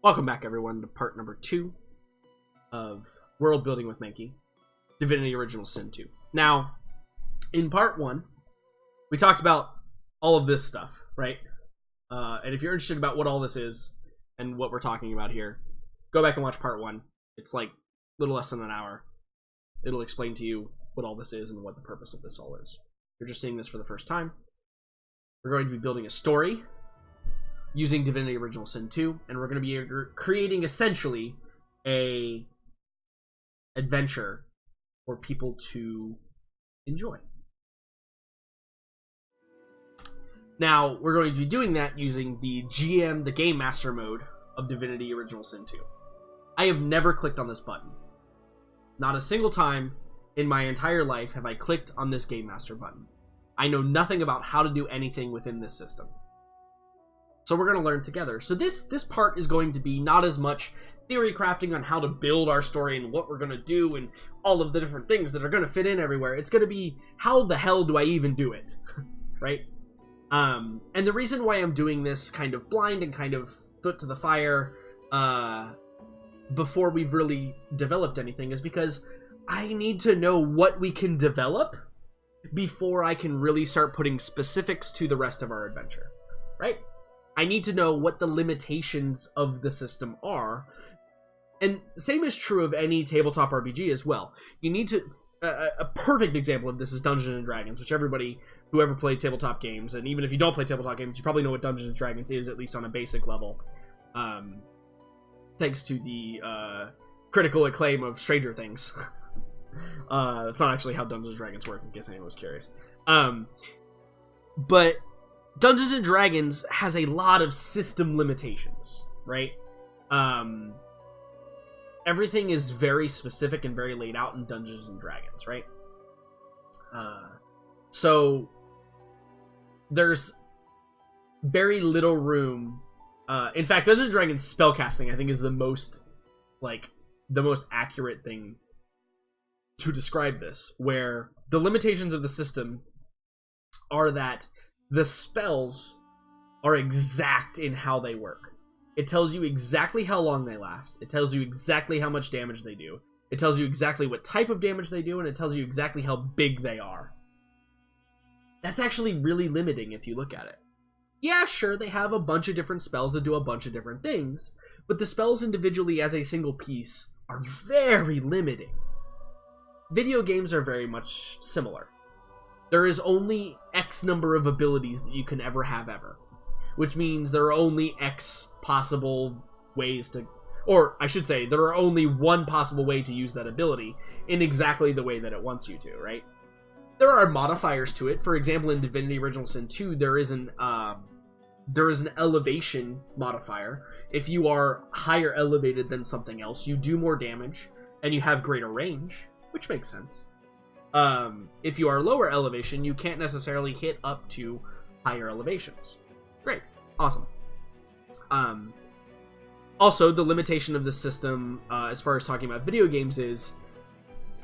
Welcome back, everyone, to part number 2 of World Building with Manki, Divinity Original Sin 2. Now, in part 1, we talked about all of this stuff, right? And if you're interested about what all this is and what we're talking about here, go back and watch part 1. It's like a little less than an hour. It'll explain to you what all this is and what the purpose of this all is. If you're just seeing this for the first time, we're going to be building a story using Divinity Original Sin 2, and we're going to be creating essentially a adventure for people to enjoy. Now, we're going to be doing that using the GM, the Game Master mode of Divinity Original Sin 2. I have never clicked on this button. Not a single time in my entire life have I clicked on this Game Master button. I know nothing about how to do anything within this system. So we're going to learn together. So this part is going to be not as much theory crafting on how to build our story and what we're going to do and all of the different things that are going to fit in everywhere. It's going to be, how the hell do I even do it? Right? And the reason why I'm doing this kind of blind and kind of foot to the fire before we've really developed anything is because I need to know what we can develop before I can really start putting specifics to the rest of our adventure. Right? I need to know what the limitations of the system are. And same is true of any tabletop RPG as well. You need to... a perfect example of this is Dungeons & Dragons, which everybody who ever played tabletop games, and even if you don't play tabletop games, you probably know what Dungeons & Dragons is, at least on a basic level. Thanks to the critical acclaim of Stranger Things. That's not actually how Dungeons & Dragons work, in case anyone was curious. But Dungeons & Dragons has a lot of system limitations, right? Everything is very specific and very laid out in Dungeons & Dragons, right? So there's very little room. In fact, Dungeons & Dragons spellcasting, I think, is the most accurate thing to describe this, where the limitations of the system are that the spells are exact in how they work. It tells you exactly how long they last. It tells you exactly how much damage they do. It tells you exactly what type of damage they do, and it tells you exactly how big they are. That's actually really limiting if you look at it. Yeah, sure, they have a bunch of different spells that do a bunch of different things, but the spells individually as a single piece are very limiting. Video games are very much similar. There is only X number of abilities that you can ever have ever. Which means there are only X possible ways to... Or, I should say, there are only one possible way to use that ability in exactly the way that it wants you to, right? There are modifiers to it. For example, in Divinity Original Sin 2, there is an elevation modifier. If you are higher elevated than something else, you do more damage, and you have greater range, which makes sense. If you are lower elevation, you can't necessarily hit up to higher elevations. Great. Awesome. Also, the limitation of the system, as far as talking about video games, is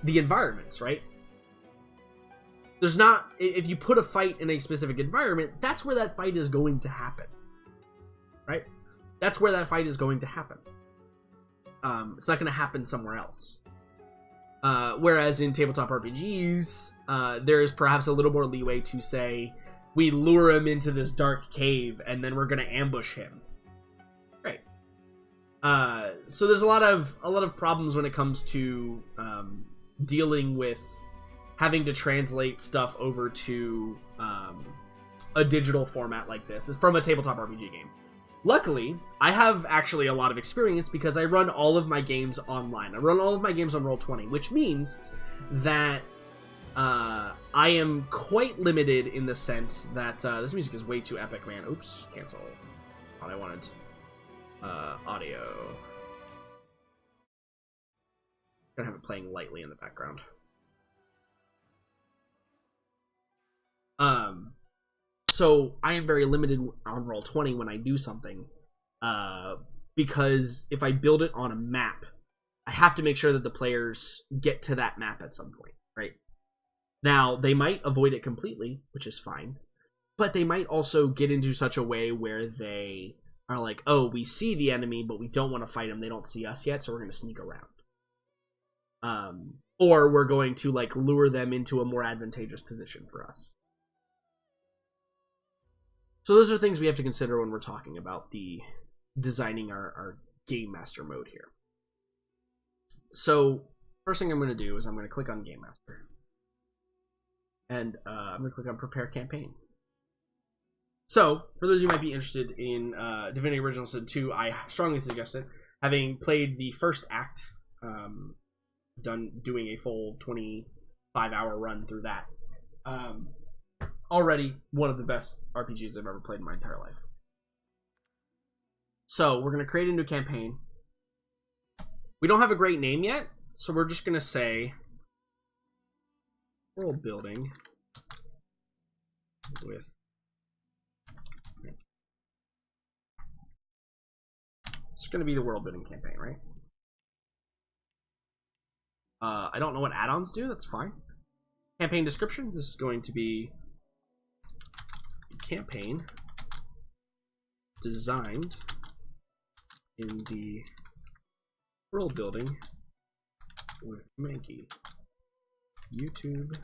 the environments, right? There's not... If you put a fight in a specific environment, that's where that fight is going to happen. Right? That's where that fight is going to happen. It's not going to happen somewhere else. Whereas in tabletop RPGs, there is perhaps a little more leeway to say, we lure him into this dark cave, and then we're going to ambush him. Right. So there's a lot of problems when it comes to dealing with having to translate stuff over to a digital format like this. It's from a tabletop RPG game. Luckily, I have actually a lot of experience because I run all of my games online. I run all of my games on Roll20, which means that I am quite limited in the sense that this music is way too epic, man. Oops, cancel. Thought I wanted audio. Gonna have it playing lightly in the background. So I am very limited on Roll20 when I do something, because if I build it on a map, I have to make sure that the players get to that map at some point, right? Now, they might avoid it completely, which is fine, but they might also get into such a way where they are like, oh, we see the enemy, but we don't want to fight them. They don't see us yet, so we're going to sneak around. Or we're going to like lure them into a more advantageous position for us. So those are things we have to consider when we're talking about the designing our Game Master mode here. So first thing I'm going to do is I'm going to click on Game Master. And I'm going to click on Prepare Campaign. So, for those of you who might be interested in Divinity Original Sin 2, I strongly suggest it. Having played the first act, doing a full 25-hour run through that. Already one of the best RPGs I've ever played in my entire life. So, we're going to create a new campaign. We don't have a great name yet, so we're just going to say Worldbuilding with... It's going to be the Worldbuilding campaign, right? I don't know what add-ons do. That's fine. Campaign description. This is going to be a campaign designed in the Worldbuilding with Manki. YouTube,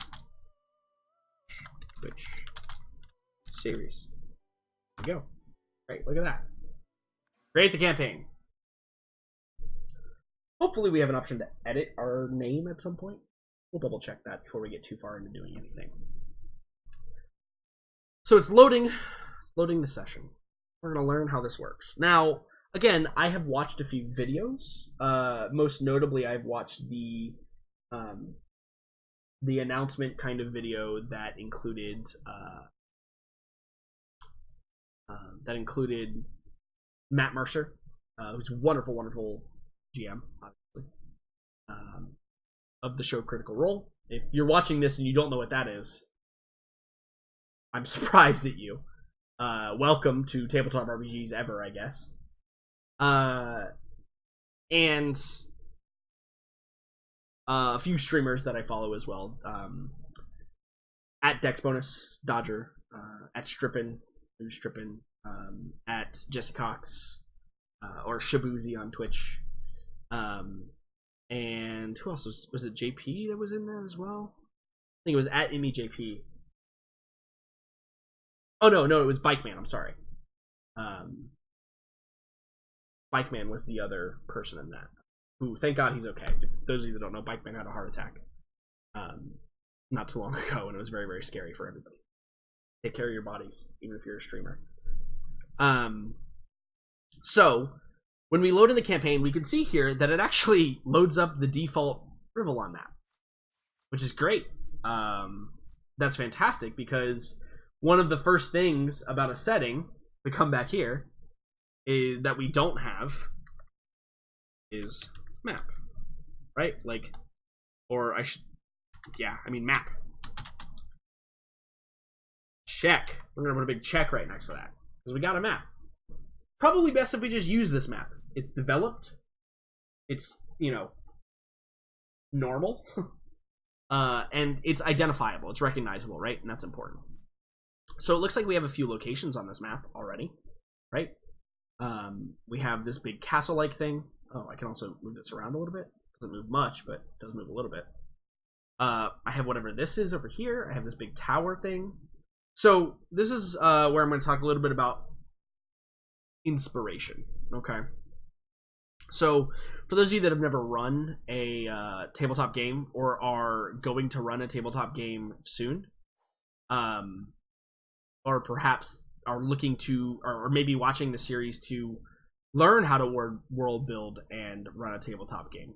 Twitch series. There we go. Great, look at that. Create the campaign. Hopefully we have an option to edit our name at some point. We'll double check that before we get too far into doing anything. So it's loading the session. We're going to learn how this works. Now, again, I have watched a few videos. Most notably, I've watched the announcement kind of video that included Matt Mercer, who's a wonderful, wonderful GM, obviously, of the show Critical Role. If you're watching this and you don't know what that is, I'm surprised at you. Welcome to Tabletop RPGs ever, I guess. And a few streamers that I follow as well. At DexBonus, Dodger, at Strippin, who's Strippin, at Jesse Cox, or Shabuzi on Twitch. And who else was it JP that was in that as well? I think it was at ImmyJP. Oh no, it was Bikeman, I'm sorry. Bikeman was the other person in that. Who, thank God he's okay. If those of you that don't know, Bikeman had a heart attack not too long ago, and it was very, very scary for everybody. Take care of your bodies, even if you're a streamer. So, when we load in the campaign, we can see here that it actually loads up the default Rivalon map, which is great. That's fantastic, because one of the first things about a setting, we come back here, is that we don't have is map, right? Like, or I should, yeah, I mean map. Check. We're gonna put a big check right next to that because we got a map. Probably best if we just use this map. It's developed. It's, you know, normal. And it's identifiable. It's recognizable, right? And that's important. So it looks like we have a few locations on this map already, right? We have this big castle-like thing. Oh, I can also move this around a little bit. Doesn't move much, but it does move a little bit. I have whatever this is over here. I have this big tower thing. So this is where I'm going to talk a little bit about inspiration, okay? So for those of you that have never run a tabletop game or are going to run a tabletop game soon, or perhaps are looking to, or maybe watching the series to learn how to world build and run a tabletop game,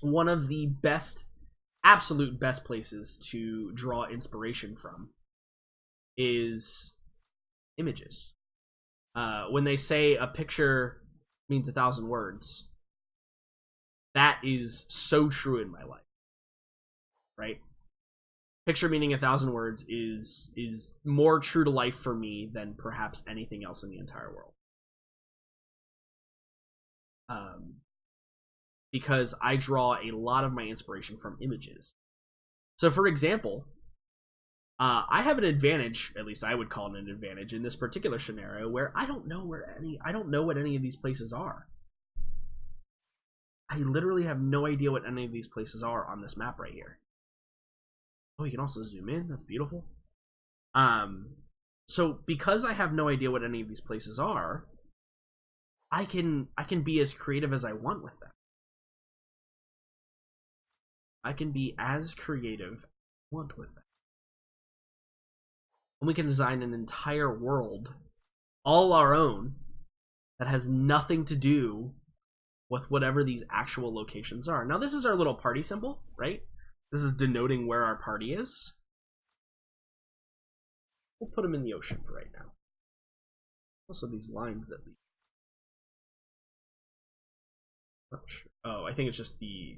one of the best, absolute best places to draw inspiration from is images. When they say a picture means 1,000 words, that is so true in my life, right? Picture meaning 1,000 words is more true to life for me than perhaps anything else in the entire world. Because I draw a lot of my inspiration from images. So for example, I have an advantage, at least I would call it an advantage in this particular scenario, where I don't know what any of these places are. I literally have no idea what any of these places are on this map right here. Oh, you can also zoom in. That's beautiful. So because I have no idea what any of these places are, I can be as creative as I want with them. I can be as creative as I want with them. And we can design an entire world, all our own, that has nothing to do with whatever these actual locations are. Now, this is our little party symbol, right? This is denoting where our party is. We'll put them in the ocean for right now. Also, these lines that lead. Not sure. Oh, I think it's just the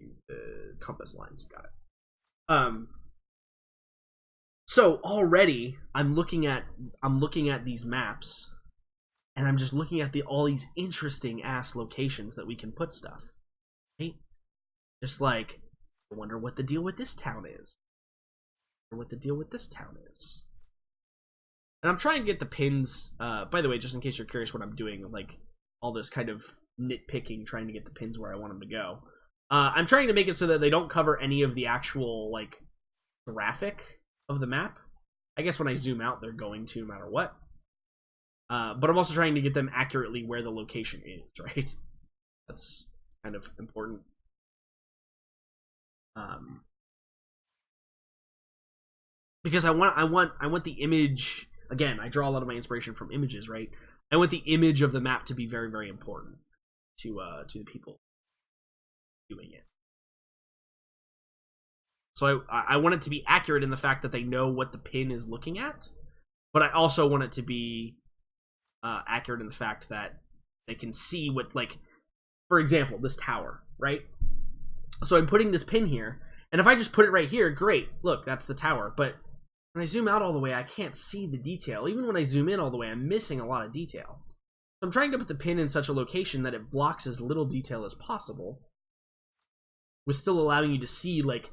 compass lines. Got it. So already I'm looking at these maps, and I'm just looking at all these interesting ass locations that we can put stuff. Right? Just like, I wonder what the deal with this town is. Or what the deal with this town is. And I'm trying to get the pins, by the way, just in case you're curious what I'm doing, like all this kind of nitpicking, trying to get the pins where I want them to go. I'm trying to make it so that they don't cover any of the actual, like, graphic of the map. I guess when I zoom out, they're going to, no matter what. But I'm also trying to get them accurately where the location is, right? That's kind of important. Because I want the image. Again, I draw a lot of my inspiration from images, right? I want the image of the map to be very, very important to the people doing it. So I want it to be accurate in the fact that they know what the pin is looking at, but I also want it to be accurate in the fact that they can see what, like, for example, this tower, right? So I'm putting this pin here, and if I just put it right here, great, look, that's the tower, but when I zoom out all the way, I can't see the detail. Even when I zoom in all the way, I'm missing a lot of detail. So I'm trying to put the pin in such a location that it blocks as little detail as possible, with still allowing you to see, like,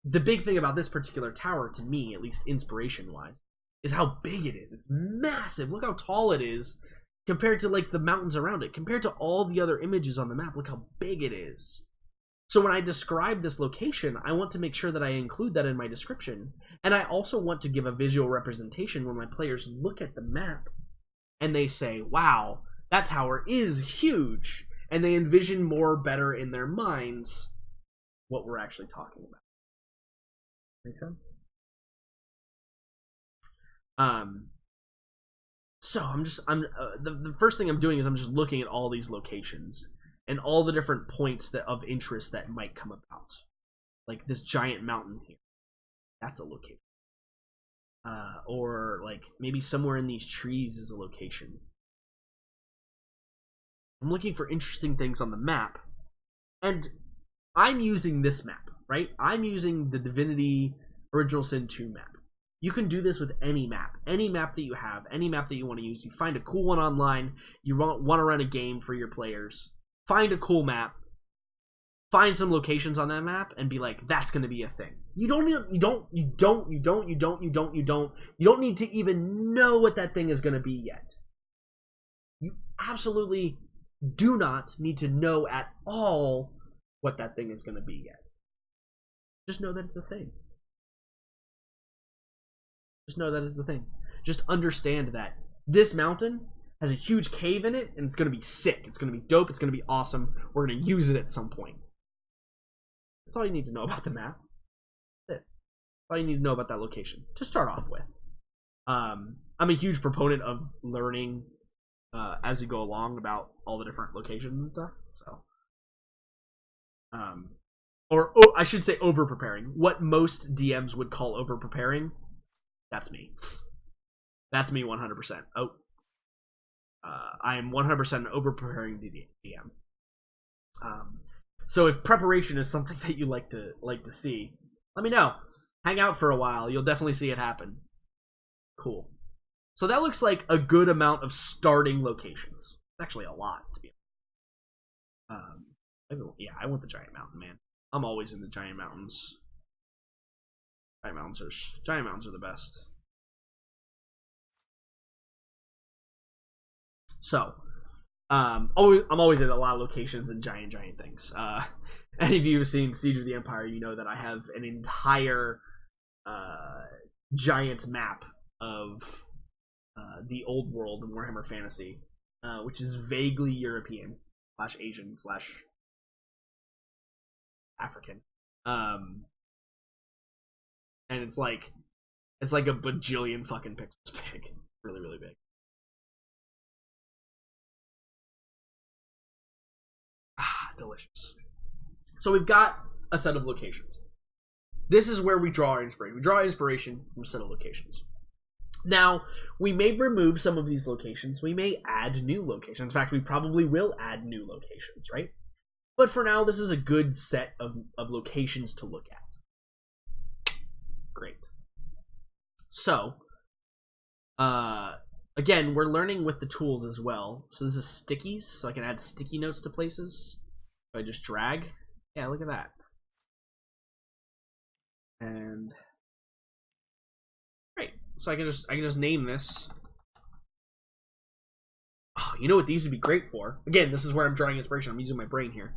the big thing about this particular tower, to me, at least inspiration-wise, is how big it is. It's massive. Look how tall it is compared to, like, the mountains around it. Compared to all the other images on the map, look how big it is. So when I describe this location, I want to make sure that I include that in my description. And I also want to give a visual representation when my players look at the map and they say, wow, that tower is huge. And they envision more better in their minds what we're actually talking about. Make sense? So the first thing I'm doing is I'm just looking at all these locations and all the different points of interest that might come about. Like this giant mountain here. That's a location. Or like maybe somewhere in these trees is a location. I'm looking for interesting things on the map. And I'm using this map, right? I'm using the Divinity Original Sin 2 map. You can do this with any map that you have, any map that you want to use. You find a cool one online, you want to run a game for your players, find a cool map, find some locations on that map, and be like, that's going to be a thing. You don't need to even know what that thing is going to be yet. You absolutely do not need to know at all what that thing is going to be yet. Just know that it's a thing. Just know that it's a thing. Just understand that this mountain has a huge cave in it, and it's going to be sick. It's going to be dope. It's going to be awesome. We're going to use it at some point. That's all you need to know about the map. That's it. That's all you need to know about that location to start off with. I'm a huge proponent of learning as you go along about all the different locations and stuff. So, I should say over-preparing. What most DMs would call over-preparing, that's me. That's me 100%. I am 100% over-preparing the DM. So if preparation is something that you like to see, let me know. Hang out for a while. You'll definitely see it happen. Cool. So that looks like a good amount of starting locations. It's actually a lot, to be honest. Yeah, I want the giant mountain, man. I'm always in the giant mountains. Giant mountains are the best. So, I'm always at a lot of locations and giant things. Any of you who've seen Siege of the Empire, you know that I have an entire giant map of the old world in Warhammer Fantasy, which is vaguely European / Asian / African, and it's like a bajillion fucking pixels big, really big. Delicious. So we've got a set of locations. This is where we draw our inspiration. We draw inspiration from a set of locations. Now, we may remove some of these locations. We may add new locations. In fact, we probably will add new locations, right? But for now, this is a good set of locations to look at. Great. So, again, we're learning with the tools as well. So this is stickies, so I can add sticky notes to places. If I just drag, yeah, look at that. And great. So I can just name this. Oh, you know what these would be great for? Again, this is where I'm drawing inspiration. I'm using my brain here.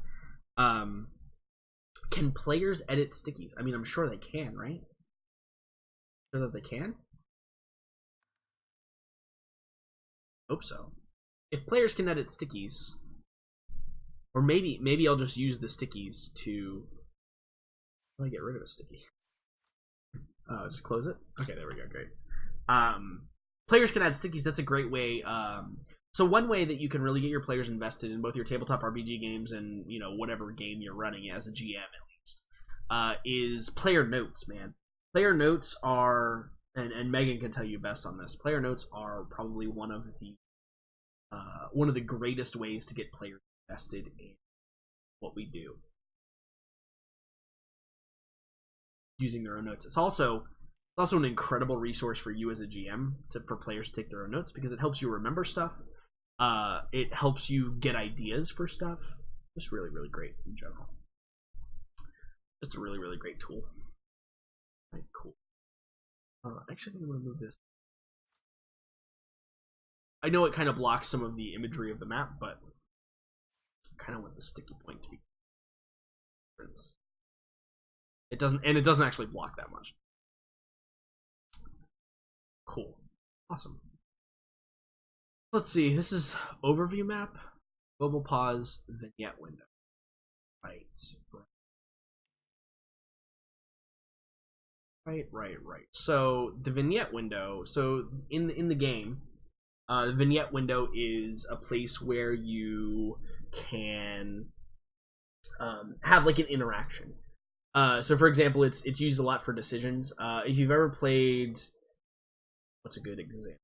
Can players edit stickies? I mean, I'm sure they can, right? Sure that they can? Hope so. If players can edit stickies, or maybe I'll just use the stickies to. How do I get rid of a sticky? Just close it. Okay, there we go. Great. Players can add stickies. That's a great way. So one way that you can really get your players invested in both your tabletop RPG games and whatever game you're running as a GM at least is player notes. Man, player notes are, and Megan can tell you best on this. Player notes are probably one of the greatest ways to get players invested in what we do. Using their own notes. It's also an incredible resource for you as a GM for players to take their own notes because it helps you remember stuff. It helps you get ideas for stuff. Just really great in general. Just a really great tool. Right, cool. Actually, I'm going to move this. I know it kind of blocks some of the imagery of the map, but I kind of want the sticky point to be. It doesn't actually block that much. Cool. Awesome. Let's see. This is overview map, global pause, vignette window. Right. So the vignette window. So in the game, the vignette window is a place where you can have like an interaction. So for example, it's used a lot for decisions. If you've ever played, what's a good example?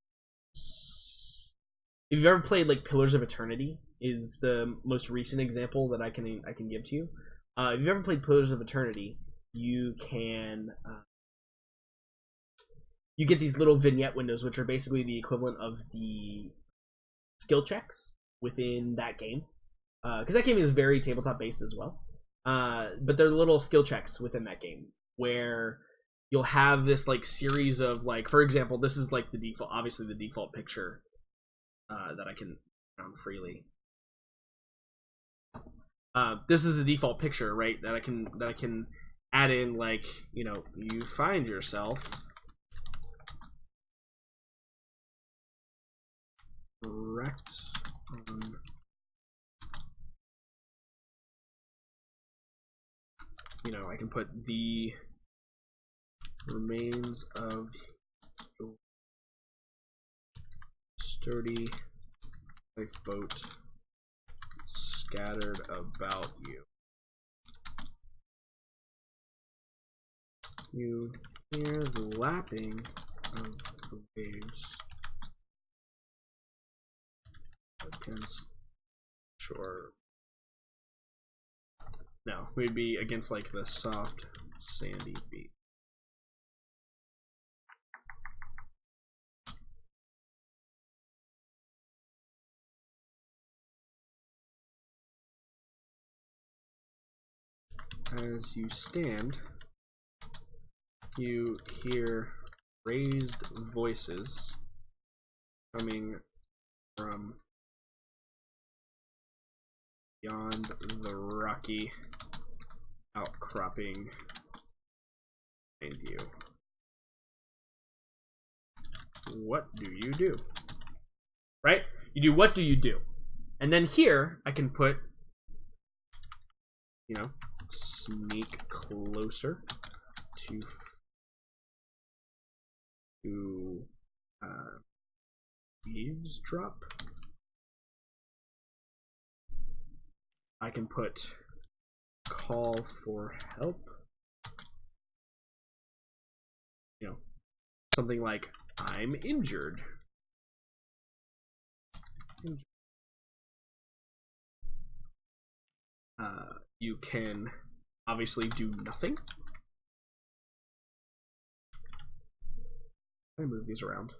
If you've ever played like Pillars of Eternity, is the most recent example that I can give to you. If you've ever played Pillars of Eternity, you can you get these little vignette windows, which are basically the equivalent of the skill checks within that game, because that game is very tabletop based as well. But they're little skill checks within that game where you'll have this like series of like, for example, this is like the default, obviously the default picture that I can round freely. This is the default picture, right? That I can add in, like, you find yourself wrecked on I can put the remains of your sturdy lifeboat scattered about you. You hear the lapping of the waves against shore. No, we'd be against like the soft, sandy beach. As you stand you hear raised voices coming from beyond the rocky outcropping behind you. What do you do? Right? You do what do you do? And then here I can put, you know, sneak closer to eavesdrop. I can put call for help. You know, something like I'm injured. You can obviously do nothing. Can I move these around?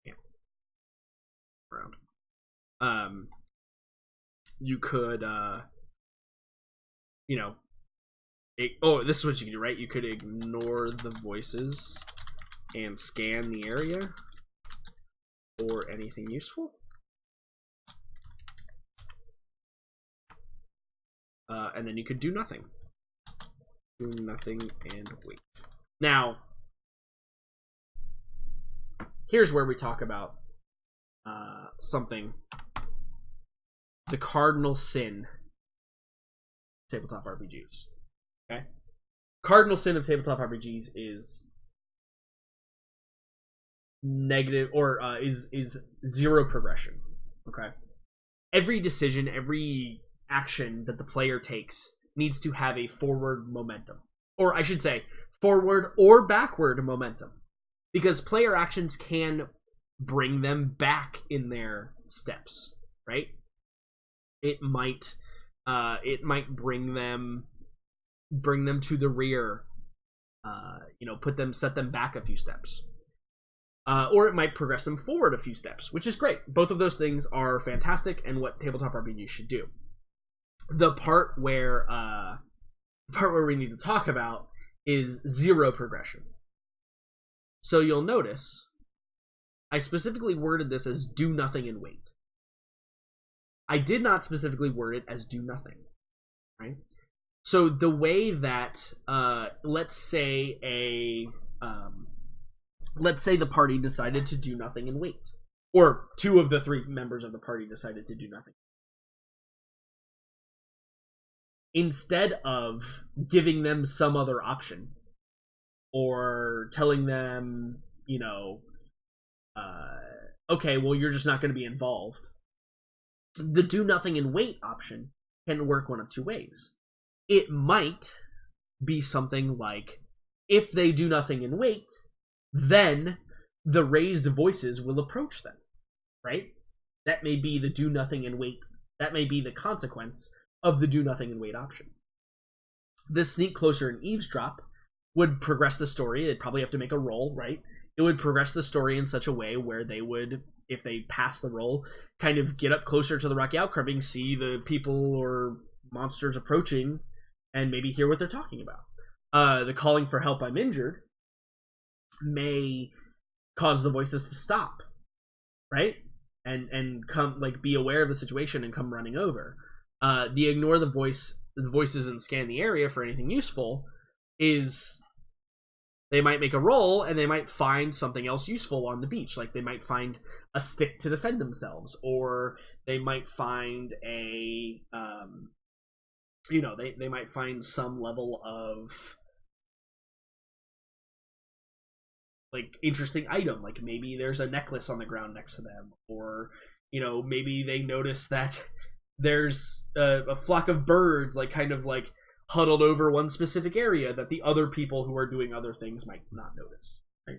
Yeah. Around. You could, you know, this is what you can do, right? You could ignore the voices and scan the area for anything useful. And then you could do nothing. Do nothing and wait. Now, here's where we talk about something. The cardinal sin of tabletop RPGs. Okay? Cardinal sin of tabletop RPGs is negative, or is zero progression. Okay? Every decision, every action that the player takes needs to have a forward momentum. Or I should say, forward or backward momentum. Because player actions can bring them back in their steps, right? It might bring them to the rear, you know, set them back a few steps. Or it might progress them forward a few steps, which is great. Both of those things are fantastic and what tabletop RPGs should do. The part where we need to talk about is zero progression. So you'll notice I specifically worded this as do nothing and wait. I did not specifically word it as do nothing, right? So the way that let's say the party decided to do nothing and wait, or two of the three members of the party decided to do nothing. Instead of giving them some other option, or telling them, you know, okay, well, you're just not going to be involved, the do nothing and wait option can work one of two ways. It might be something like, if they do nothing and wait, then the raised voices will approach them, right? That may be the do nothing and wait. That may be the consequence of the do nothing and wait option. The sneak closer and eavesdrop would progress the story. They'd probably have to make a roll, right? It would progress the story in such a way where they would, if they pass the roll, kind of get up closer to the rocky outcropping, see the people or monsters approaching, and maybe hear what they're talking about. The calling for help, I'm injured, may cause the voices to stop, right? And come, like, be aware of the situation and come running over. The ignore the voices and scan the area for anything useful is they might make a roll and they might find something else useful on the beach. Like they might find a stick to defend themselves, or they might find a, you know, they might find some level of like interesting item. Like maybe there's a necklace on the ground next to them, or, you know, maybe they notice that there's a flock of birds like kind of like huddled over one specific area that the other people who are doing other things might not notice, right?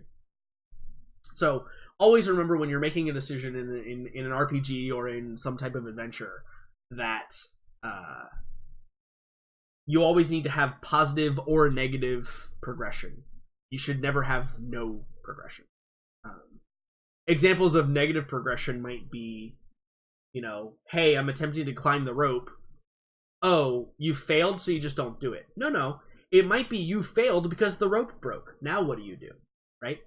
So always remember when you're making a decision in an RPG or in some type of adventure that you always need to have positive or negative progression. You should never have no progression. Examples of negative progression might be, you know, hey, I'm attempting to climb the rope. Oh, you failed, so you just don't do it. No. it might be you failed because the rope broke. Now what do? Right?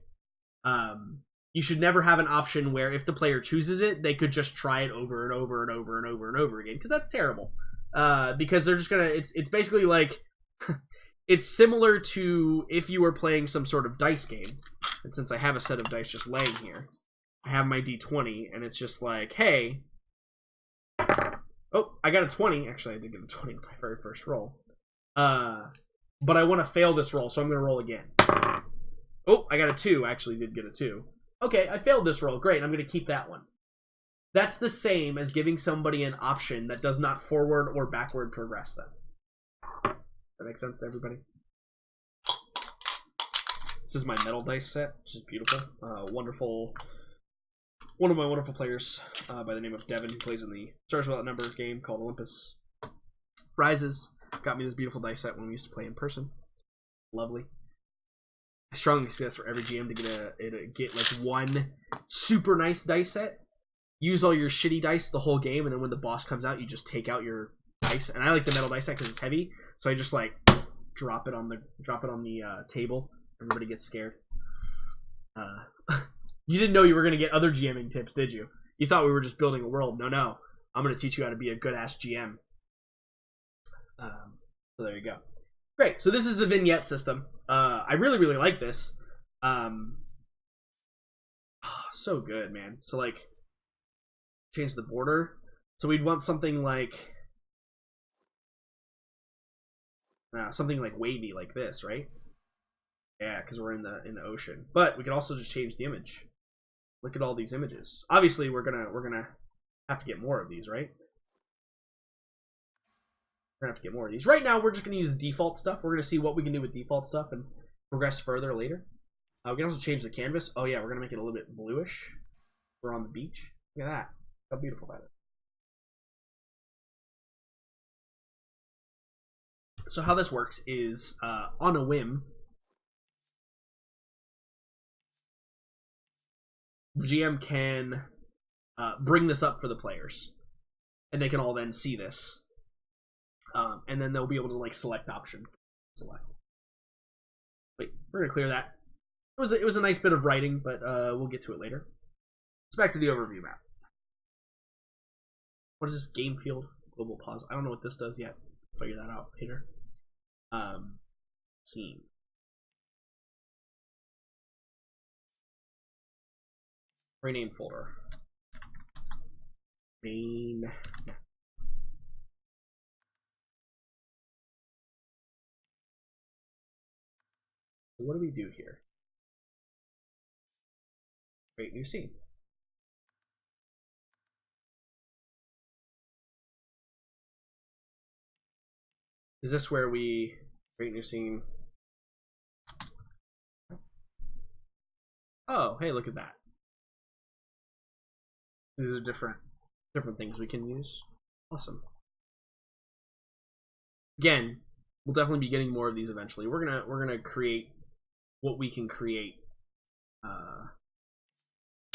You should never have an option where if the player chooses it, they could just try it over and over and over and over and over again, because that's terrible. Because they're just gonna, it's basically like, it's similar to if you were playing some sort of dice game. And since I have a set of dice just laying here, I have my D20, and it's just like, hey, oh, I got a 20. Actually, I did get a 20 in my very first roll. But I want to fail this roll, so I'm going to roll again. Oh, I got a 2. I actually did get a 2. Okay, I failed this roll. Great, I'm going to keep that one. That's the same as giving somebody an option that does not forward or backward progress them. That makes sense to everybody? This is my metal dice set, which is beautiful. Wonderful. One of my wonderful players by the name of Devin, who plays in the Stars Without Number game called Olympus Rises, got me this beautiful dice set when we used to play in person. Lovely. I strongly suggest for every GM to get like one super nice dice set. Use all your shitty dice the whole game, and then when the boss comes out, you just take out your dice. And I like the metal dice set because it's heavy, so I just like drop it on the table. Everybody gets scared. You didn't know you were going to get other GMing tips, did you? You thought we were just building a world. No. I'm going to teach you how to be a good-ass GM. So there you go. Great. So this is the vignette system. I really, really like this. So good, man. So, like, change the border. So we'd want something like... something like wavy like this, right? Yeah, because we're in the ocean. But we could also just change the image. Look at all these images. Obviously, we're gonna have to get more of these, right? We're gonna have to get more of these. Right now, we're just gonna use default stuff. We're gonna see what we can do with default stuff and progress further later. We can also change the canvas. Oh yeah, we're gonna make it a little bit bluish. We're on the beach. Look at that. How beautiful that is. So how this works is on a whim. GM can bring this up for the players, and they can all then see this, and then they'll be able to like select options. Wait, we're gonna clear that. It was a nice bit of writing, but we'll get to it later. Let's back to the overview map. What is this? Game field global pause. I don't know what this does yet. Figure that out later. Scene. Rename folder. Main. What do we do here? Create new scene. Is this where we create new scene? Oh, hey, look at that. These are different things we can use. Awesome. Again, we'll definitely be getting more of these eventually. We're gonna create what we can create at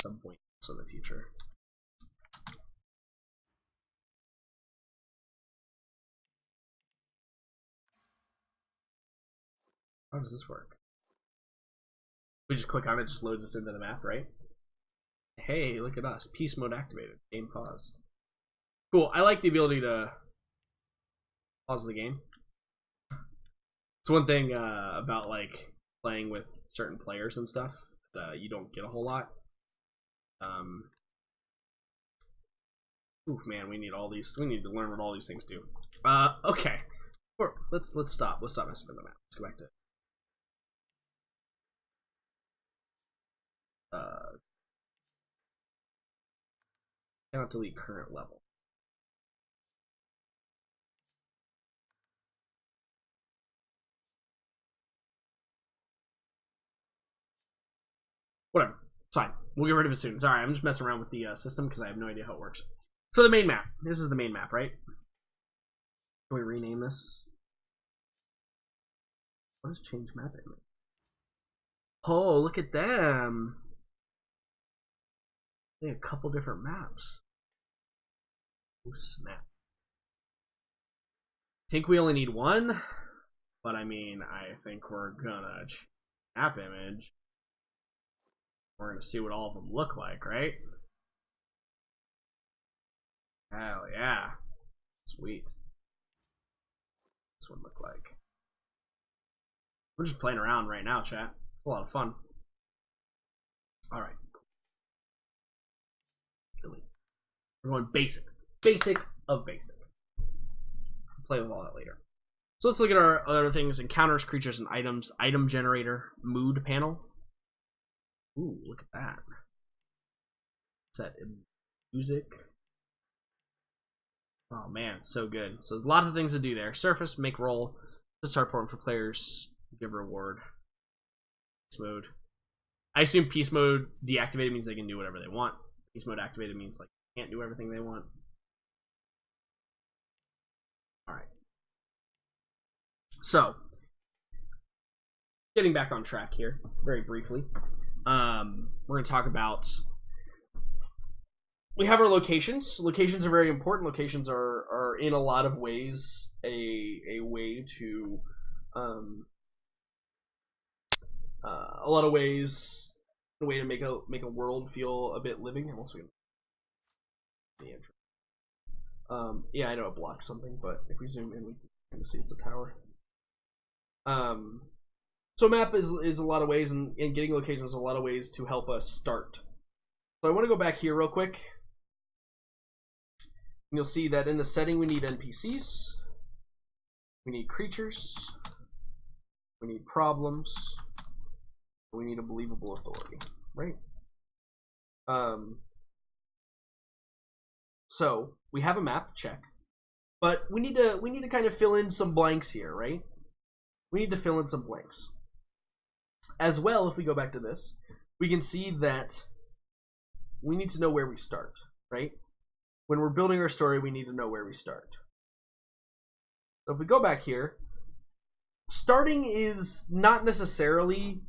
some point in the future. How does this work? We just click on it, just loads us into the map, right? Hey, look at us. Peace mode activated. Game paused. Cool. I like the ability to pause the game. It's one thing about like playing with certain players and stuff that you don't get a whole lot. Oof, man, we need all these. We need to learn what all these things do. Okay. Let's stop. Let's stop messing with the map. Let's go back to. Cannot delete current level. Whatever. It's fine. We'll get rid of it soon. Sorry, I'm just messing around with the system because I have no idea how it works. So the main map. This is the main map, right? Can we rename this? What does change map image? Oh, look at them. They have a couple different maps. Oh, snap. Think we only need one? But I mean, I think we're gonna app image. We're gonna see what all of them look like, right? Hell yeah. Sweet. This one look like. We're just playing around right now, chat. It's a lot of fun. Alright. We're going basic. Basic of basic. We'll play with all that later. So let's look at our other things. Encounters, creatures, and items. Item generator. Mood panel. Ooh, look at that. Set music. Oh man, so good. So there's lots of things to do there. Surface, make roll. To start important for players. Give reward. Peace mode. I assume peace mode deactivated means they can do whatever they want. Peace mode activated means like they can't do everything they want. Alright. So, getting back on track here, very briefly. We're going to talk about... We have our locations. Locations are very important. Locations are in a lot of ways a way to... a lot of ways, a way to make a world feel a bit living. I'm also gonna the intro. Yeah, I know it blocks something, but if we zoom in, we can see it's a tower. So map is a lot of ways, and getting locations is a lot of ways to help us start. So I want to go back here real quick. And you'll see that in the setting we need NPCs, we need creatures, we need problems. We need a believable authority, right? So we have a map, check, but we need to kind of fill in some blanks here, right? We need to fill in some blanks. As well, if we go back to this, we can see that we need to know where we start, right? When we're building our story, we need to know where we start. So if we go back here, starting is not necessarily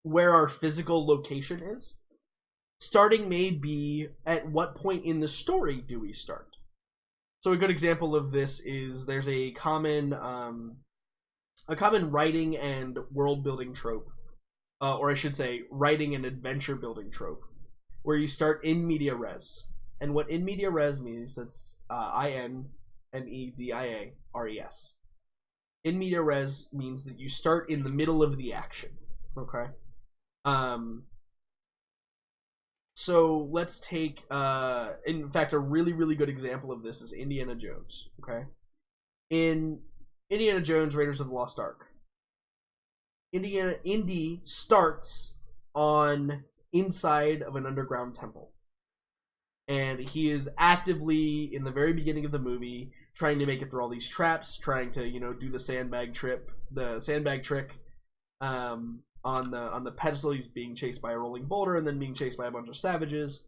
where our physical location is. Starting may be at what point in the story do we start. So a good example of this is there's a common writing and world building trope, or I should say writing and adventure building trope, where you start in media res. And what in media res means, that's INMEDIARES. In media res means that you start in the middle of the action. Okay. So let's take, in fact, a really good example of this is Indiana Jones, okay? In Indiana Jones, Raiders of the Lost Ark, Indy starts on inside of an underground temple. And he is actively, in the very beginning of the movie, trying to make it through all these traps, trying to, do the sandbag trick, on the pedestal. He's being chased by a rolling boulder and then being chased by a bunch of savages.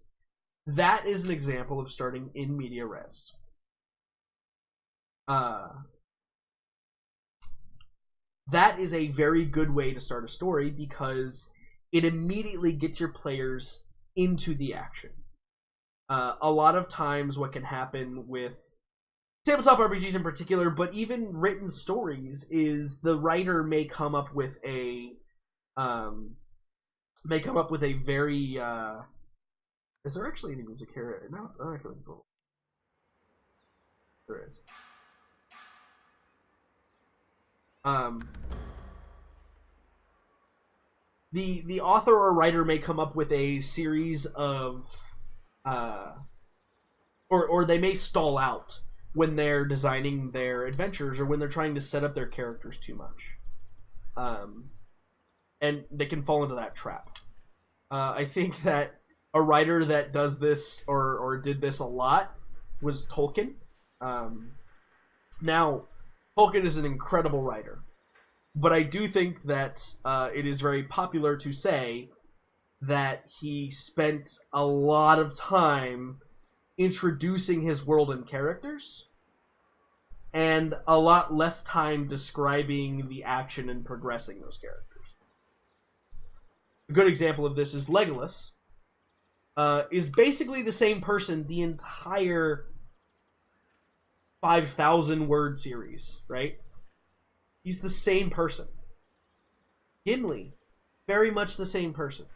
That is an example of starting in media res. That is a very good way to start a story because it immediately gets your players into the action. A lot of times what can happen with tabletop RPGs in particular, but even written stories, is the writer may come up with a very is there actually any music here? No, actually there's a little. There is. The author or writer may come up with a series of or they may stall out when they're designing their adventures or when they're trying to set up their characters too much. And they can fall into that trap. I think that a writer that does this or did this a lot was Tolkien. Now, Tolkien is an incredible writer, but I do think that it is very popular to say that he spent a lot of time introducing his world and characters, and a lot less time describing the action and progressing those characters. A good example of this is Legolas. Is basically the same person the entire 5,000 word series, right? He's the same person. Gimli, very much the same person.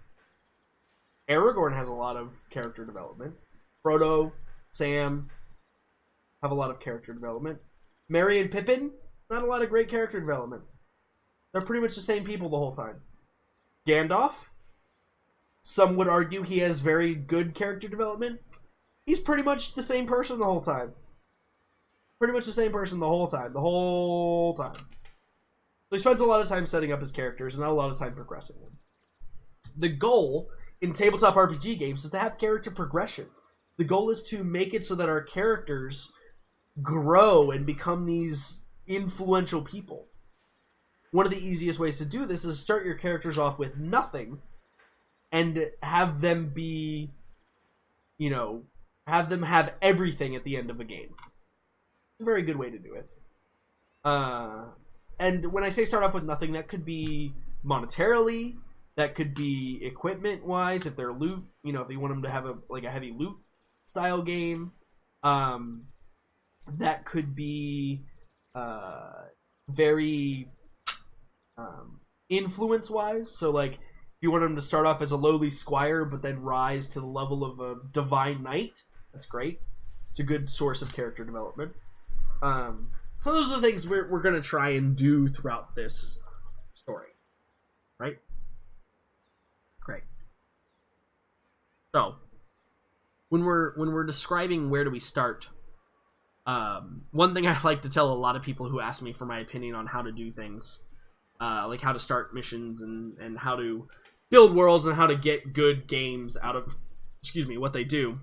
Aragorn has a lot of character development. Frodo, Sam have a lot of character development. Merry and Pippin, not a lot of great character development. They're pretty much the same people the whole time. Gandalf, some would argue he has very good character development. He's pretty much the same person the whole time. Pretty much the same person the whole time. The whole time. So he spends a lot of time setting up his characters and not a lot of time progressing them. The goal in tabletop RPG games is to have character progression. The goal is to make it so that our characters grow and become these influential people. One of the easiest ways to do this is start your characters off with nothing and have them be, you know, have them have everything at the end of a game. It's a very good way to do it. And when I say start off with nothing, that could be monetarily, that could be equipment-wise, if they're loot, you know, if you want them to have a heavy loot style game. That could be very influence-wise. So, like, if you want them to start off as a lowly squire, but then rise to the level of a divine knight, that's great. It's a good source of character development. So those are the things we're going to try and do throughout this story. Right? Great. So, when we're describing where do we start, one thing I like to tell a lot of people who ask me for my opinion on how to do things, like how to start missions and how to build worlds and how to get good games out of, what they do,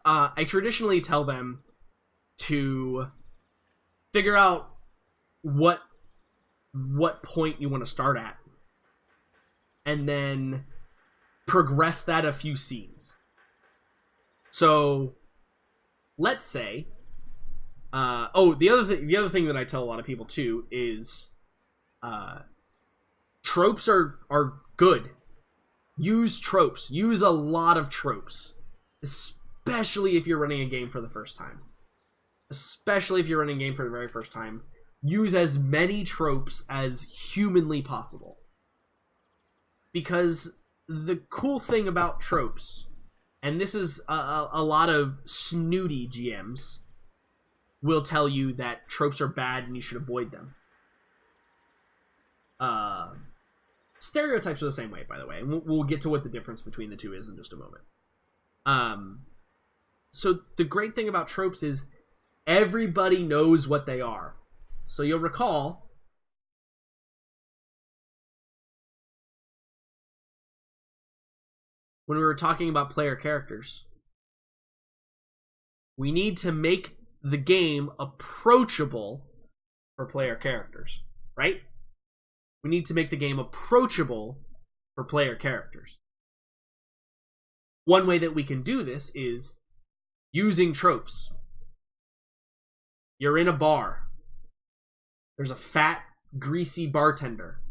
I traditionally tell them to figure out what point you want to start at, and then progress that a few scenes. So, let's say, the other thing that I tell a lot of people too is, tropes are good. Use tropes. Use a lot of tropes, especially if you're running a game for the first time. Especially if you're running a game for the very first time, use as many tropes as humanly possible. Because the cool thing about tropes, and this is a lot of snooty GMs will tell you that tropes are bad and you should avoid them. Stereotypes are the same way, by the way, and we'll get to what the difference between the two is in just a moment. So the great thing about tropes is everybody knows what they are. So you'll recall when we were talking about player characters, we need to make the game approachable for player characters, right? We need to make the game approachable for player characters. One way that we can do this is using tropes. You're in a bar. There's a fat, greasy bartender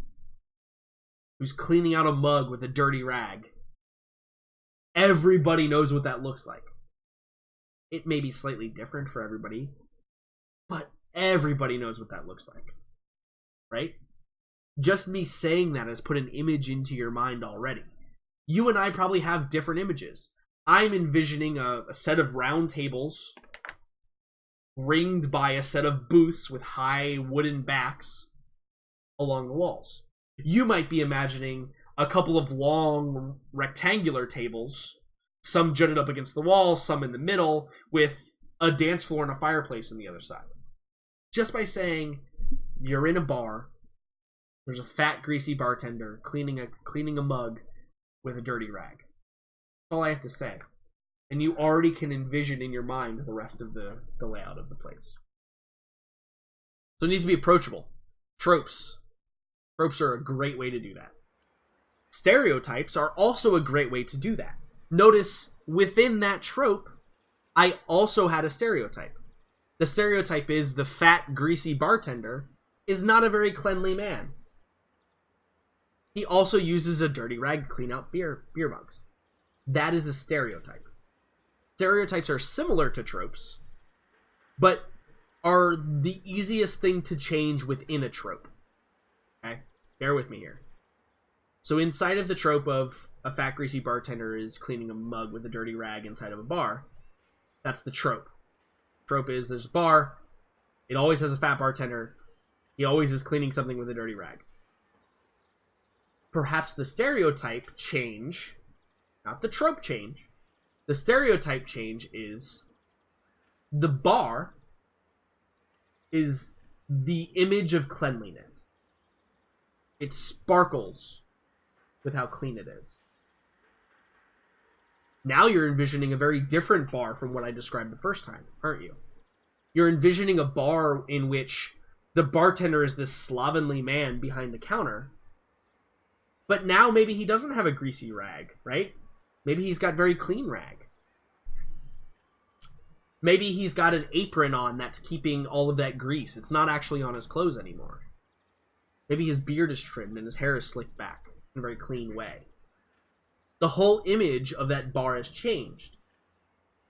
who's cleaning out a mug with a dirty rag. Everybody knows what that looks like. It may be slightly different for everybody, but everybody knows what that looks like. Right? Just me saying that has put an image into your mind already. You and I probably have different images. I'm envisioning a set of round tables ringed by a set of booths with high wooden backs along the walls. You might be imagining a couple of long rectangular tables, some jutted up against the wall, some in the middle, with a dance floor and a fireplace on the other side. Just by saying you're in a bar, there's a fat, greasy bartender cleaning a mug with a dirty rag. That's all I have to say. And you already can envision in your mind the rest of the layout of the place. So it needs to be approachable. Tropes. Tropes are a great way to do that. Stereotypes are also a great way to do that. Notice, within that trope, I also had a stereotype. The stereotype is the fat, greasy bartender is not a very cleanly man. He also uses a dirty rag to clean out beer mugs. That is a stereotype. Stereotypes are similar to tropes, but are the easiest thing to change within a trope. Okay? Bear with me here. So inside of the trope of a fat, greasy bartender is cleaning a mug with a dirty rag inside of a bar, that's the trope. Trope is there's a bar, it always has a fat bartender, he always is cleaning something with a dirty rag. Perhaps the stereotype change, not the trope change, the stereotype change is the bar is the image of cleanliness. It sparkles with how clean it is. Now you're envisioning a very different bar from what I described the first time, aren't you? You're envisioning a bar in which the bartender is this slovenly man behind the counter, but now maybe he doesn't have a greasy rag, right? Maybe he's got very clean rag. Maybe he's got an apron on that's keeping all of that grease. It's not actually on his clothes anymore. Maybe his beard is trimmed and his hair is slicked back in a very clean way. The whole image of that bar has changed.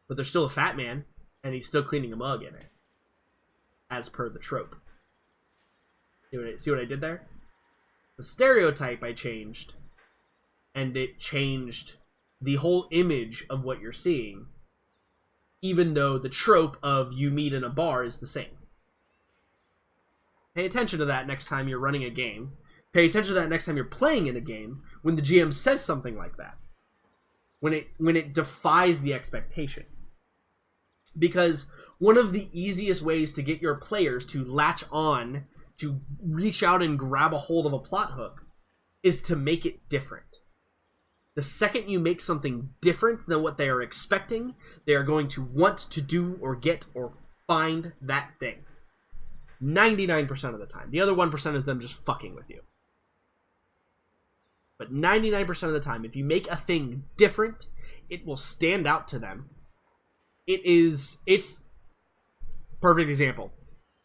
But there's still a fat man, and he's still cleaning a mug in it. As per the trope. See what I did there? The stereotype I changed, and it changed the whole image of what you're seeing, even though the trope of you meet in a bar is the same. Pay attention to that next time you're running a game. Pay attention to that next time you're playing in a game when the GM says something like that. When it defies the expectation. Because one of the easiest ways to get your players to latch on, to reach out and grab a hold of a plot hook, is to make it different. The second you make something different than what they are expecting, they are going to want to do or get or find that thing. 99% of the time. The other 1% is them just fucking with you. But 99% of the time, if you make a thing different, it will stand out to them. It's perfect example.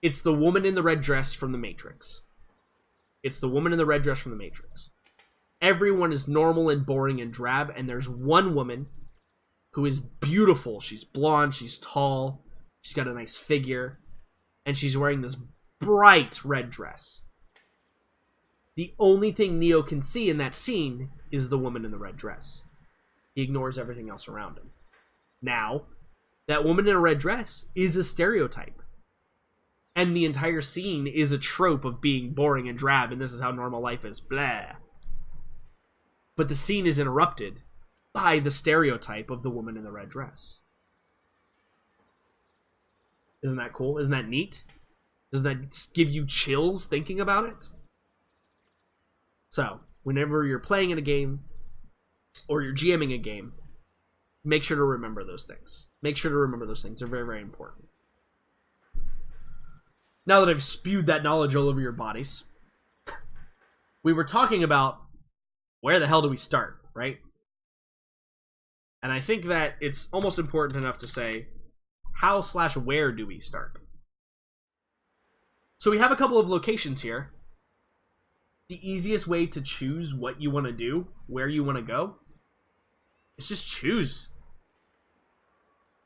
It's the woman in the red dress from The Matrix. It's the woman in the red dress from The Matrix. Everyone is normal and boring and drab, and there's one woman who is beautiful. She's blonde, she's tall, she's got a nice figure, and she's wearing this bright red dress. The only thing Neo can see in that scene is the woman in the red dress. He ignores everything else around him. Now, that woman in a red dress is a stereotype. And the entire scene is a trope of being boring and drab, and this is how normal life is, blah. But the scene is interrupted by the stereotype of the woman in the red dress. Isn't that cool? Isn't that neat? Doesn't that give you chills thinking about it? So, whenever you're playing in a game, or you're GMing a game, make sure to remember those things. Make sure to remember those things. They're very, very important. Now that I've spewed that knowledge all over your bodies, we were talking about where the hell do we start, right? And I think that it's almost important enough to say, how/where do we start? So we have a couple of locations here. The easiest way to choose what you want to do, where you want to go, is just choose.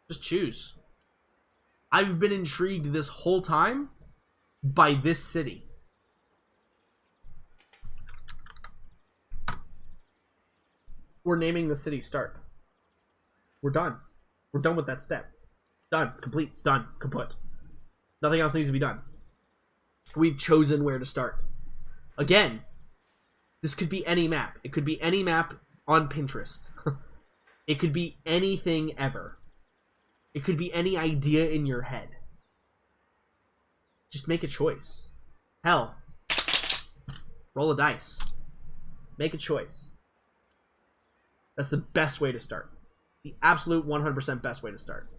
Just choose. I've been intrigued this whole time by this city. We're naming the city Start. We're done. We're done with that step. Done. It's complete. It's done. Kaput. Nothing else needs to be done. We've chosen where to start. Again, this could be any map. It could be any map on Pinterest. It could be anything ever. It could be any idea in your head. Just make a choice. Hell, roll a dice. Make a choice. That's the best way to start. The absolute 100% best way to start.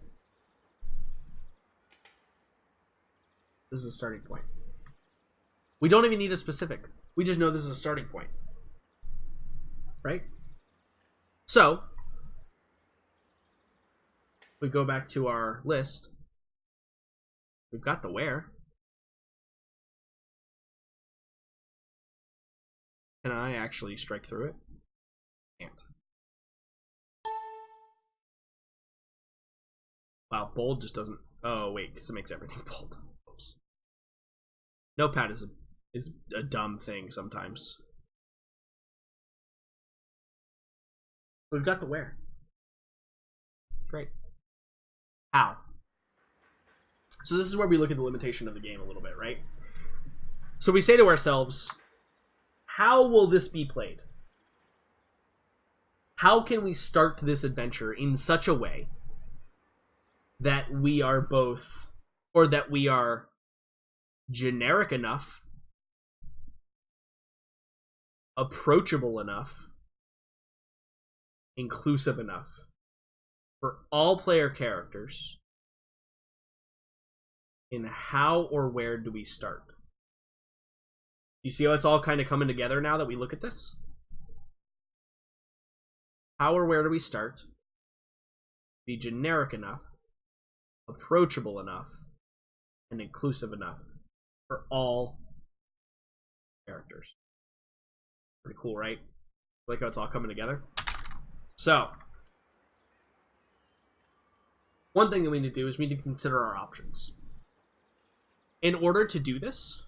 This is a starting point. We don't even need a specific. We just know this is a starting point. Right? So, we go back to our list. We've got the where. Can I actually strike through it? Can't. Wow, bold just doesn't... Oh, wait, because it makes everything bold. Notepad is a dumb thing sometimes. We've got the where. Great. How? So this is where we look at the limitation of the game a little bit, right? So we say to ourselves, how will this be played? How can we start this adventure in such a way that we are both, or that we are generic enough, approachable enough, inclusive enough for all player characters? In how or where do we start? You see how it's all kind of coming together now that we look at this? How or where do we start? Be generic enough, approachable enough, and inclusive enough for all characters. Pretty cool, right? Like how it's all coming together? So, one thing that we need to do is we need to consider our options. In order to do this,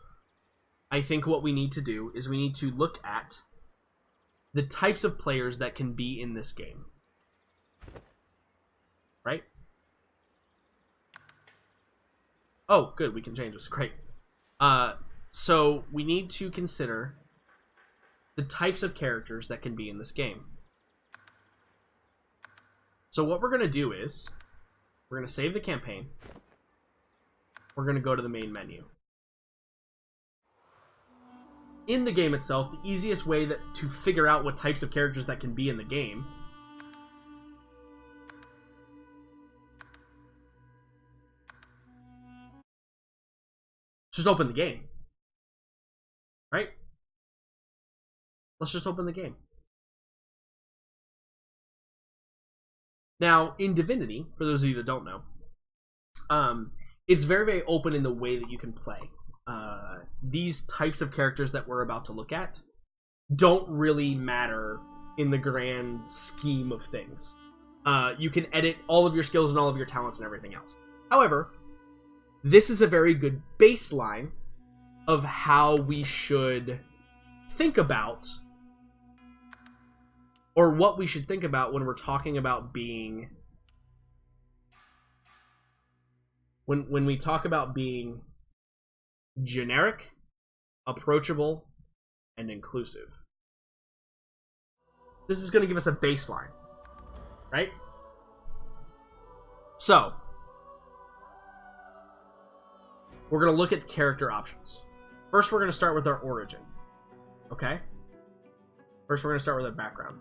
I think what we need to do is we need to look at the types of players that can be in this game. Right? Oh, good, we can change this. Great. So we need to consider the types of characters that can be in this game. So what we're going to do is we're going to save the campaign. We're going to go to the main menu. In the game itself, the easiest way to figure out what types of characters that can be in the game is just open the game. Right? Let's just open the game. Now, in Divinity, for those of you that don't know, it's very, very open in the way that you can play. These types of characters that we're about to look at don't really matter in the grand scheme of things. You can edit all of your skills and all of your talents and everything else. However, this is a very good baseline of how we should think about, or what we should think about when we're talking about being, when we talk about being generic, approachable, and inclusive. This is going to give us a baseline, right? So, we're going to look at character options. First, we're going to start with our origin, okay? First, we're going to start with our background.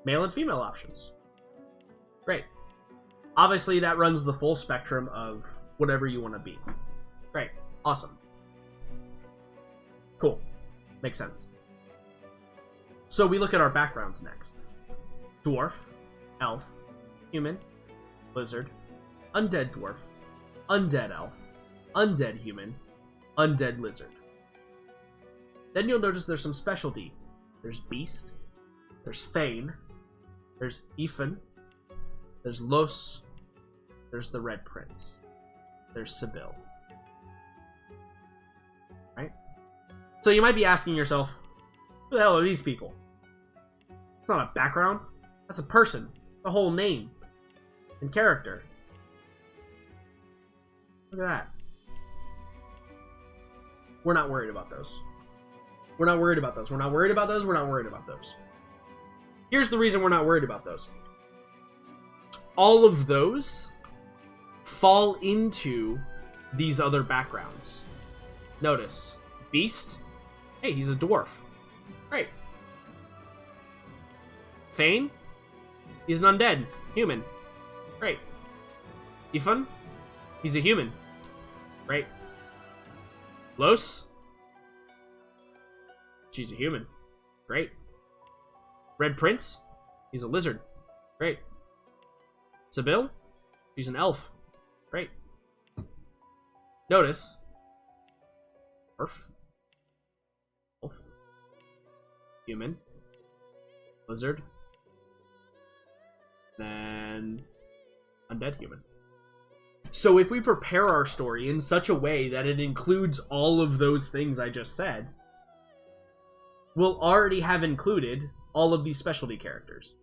Male and female options. Great. Obviously, that runs the full spectrum of whatever you want to be. Great. Awesome. Cool. Makes sense. So we look at our backgrounds next. Dwarf, elf, human, lizard, undead dwarf, undead elf, undead human, undead lizard. Then you'll notice there's some specialty. There's beast, there's Fane, there's Ethan, there's Los, there's the Red Prince, there's Sibyl. Right? So you might be asking yourself, who the hell are these people? It's not a background. That's a person. It's a whole name and character. Look at that. We're not worried about those. We're not worried about those. We're not worried about those. We're not worried about those. Here's the reason we're not worried about those. All of those fall into these other backgrounds. Notice, Beast. Hey, he's a dwarf. Great. Fane. He's an undead human. Great. Ifan. He's a human. Great. Los. She's a human. Great. Red Prince. He's a lizard. Great. Sibyl. She's an elf. Great. Notice. Dwarf. Elf. Human. Lizard. Then undead human. So if we prepare our story in such a way that it includes all of those things I just said, we'll already have included all of these specialty characters.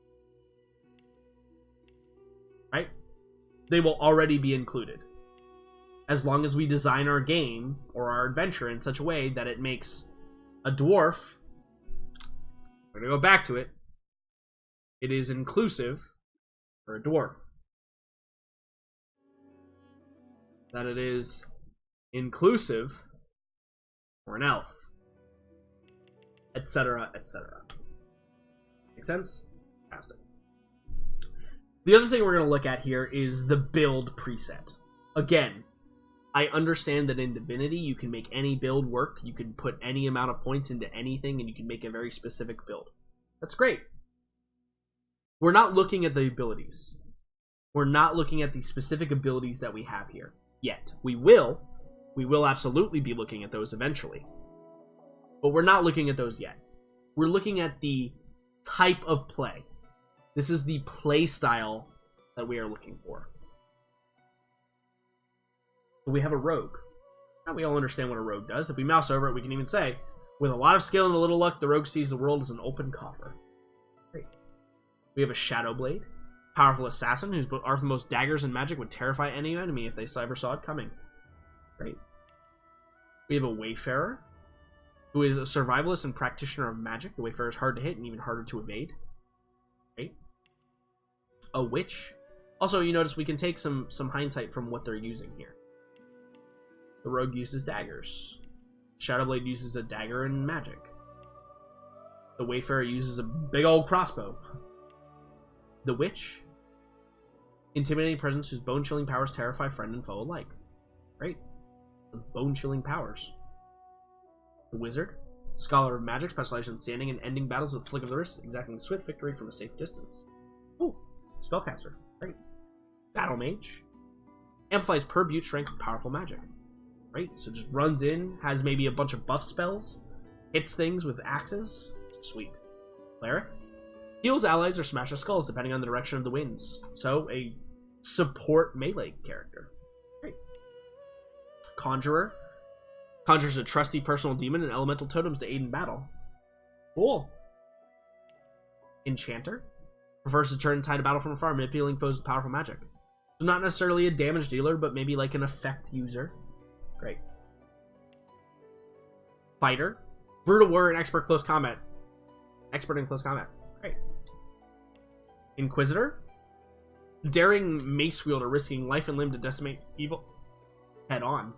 Right? They will already be included. As long as we design our game or our adventure in such a way that it makes a dwarf, we're going to go back to it, it is inclusive for a dwarf. That it is inclusive for an elf, etc., etc. Make sense? Fantastic. The other thing we're going to look at here is the build preset. Again, I understand that in Divinity you can make any build work, you can put any amount of points into anything, and you can make a very specific build. That's great. We're not looking at the abilities. We're not looking at the specific abilities that we have here yet. We will absolutely be looking at those eventually. But we're not looking at those yet. We're looking at the type of play. This is the play style that we are looking for. So we have a rogue. Now we all understand what a rogue does. If we mouse over it, we can even say, with a lot of skill and a little luck, the rogue sees the world as an open coffer. Great. We have a shadow blade. Powerful assassin whose most daggers and magic would terrify any enemy if they ever saw it coming. Great. We have a wayfarer, who is a survivalist and practitioner of magic. The wayfarer is hard to hit and even harder to evade. Great. A witch. Also, you notice we can take some hindsight from what they're using here. The rogue uses daggers. Shadowblade uses a dagger and magic. The wayfarer uses a big old crossbow. The witch. Intimidating presence whose bone-chilling powers terrify friend and foe alike. Great. The bone-chilling powers. The wizard. Scholar of magic, specializing in standing and ending battles with a flick of the wrist, exacting swift victory from a safe distance. Ooh. Spellcaster. Great. Battle mage. Amplifies per butte strength with powerful magic. Right? So just runs in, has maybe a bunch of buff spells, hits things with axes. Sweet. Cleric. Heals allies or smashes skulls depending on the direction of the winds. So a support melee character. Great. Conjurer. Conjures a trusty personal demon and elemental totems to aid in battle. Cool. Enchanter. Prefers to turn tide of battle from afar, manipulating foes with powerful magic. So not necessarily a damage dealer, but maybe like an effect user. Great. Fighter. Brutal warrior and expert close combat. Expert in close combat. Great. Inquisitor. Daring mace wielder, risking life and limb to decimate evil head on.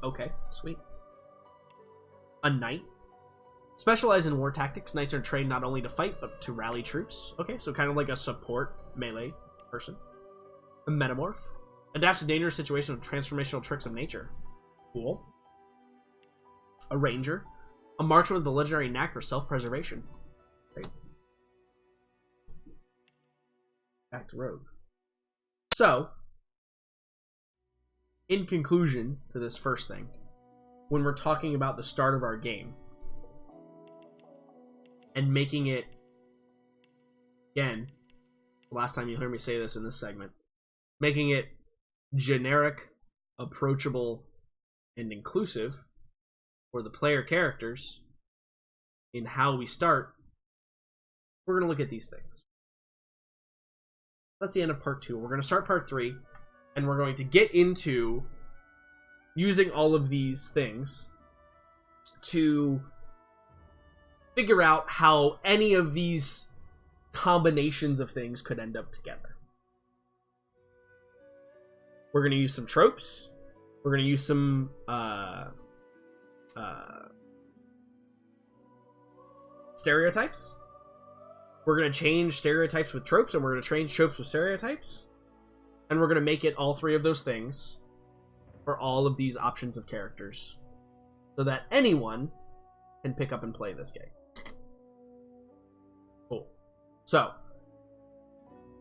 Okay, sweet. A knight. Specialize in war tactics. Knights are trained not only to fight, but to rally troops. Okay, so kind of like a support melee person. A metamorph. Adapts to dangerous situations with transformational tricks of nature. Cool. A ranger. A marksman with the legendary knack for self-preservation. Great. Back to rogue. So, in conclusion to this first thing, when we're talking about the start of our game, and making it, again, the last time you heard me say this in this segment, making it generic, approachable, and inclusive for the player characters in how we start, we're going to look at these things. That's the end of part 2. We're going to start part 3, and we're going to get into using all of these things to figure out how any of these combinations of things could end up together. We're going to use some tropes. We're going to use some stereotypes. We're going to change stereotypes with tropes, and we're going to change tropes with stereotypes. And we're going to make it all 3 of those things for all of these options of characters, so that anyone can pick up and play this game. Cool. So,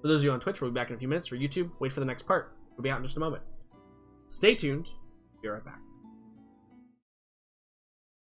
for those of you on Twitch, we'll be back in a few minutes. For YouTube, wait for the next part. We'll be out in just a moment. Stay tuned. Be right back.